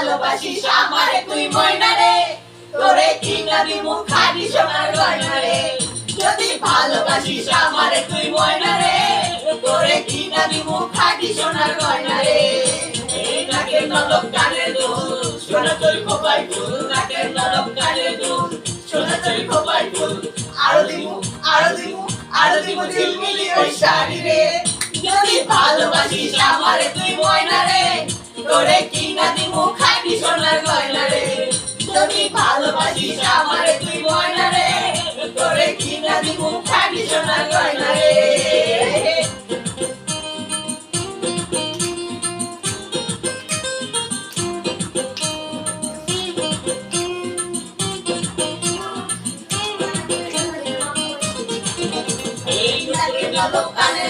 ভালোবাসিস আমারে তুই ময়না রে, তোরে কিনা দিমু খাঁটি সোনার গয়না রে। যদি ভালোবাসিস আমারে তুই ময়না রে, তোরে কিনা দিমু খাঁটি সোনার গয়না রে। এই নাকের নলক কানের দুল, সোনা তোর খোপায় ফুল, নাকের নলক কানের দুল, সোনা তোর খোপায় ফুল। আরো দিমু আরো দিমু আরো দিমু ঝিলমিলি ওই শাড়ি রে। যদি ভালোবাসিস আমারে তুই ময়না রে, তোরে কিনা দিমু খাঁটি সোনার গয়না রে। যদি ভালোবাসিস আমারে তুই ময়না রে, তোরে কিনা দিমু খাঁটি সোনার গয়না রে। এই নাকের নলক কানের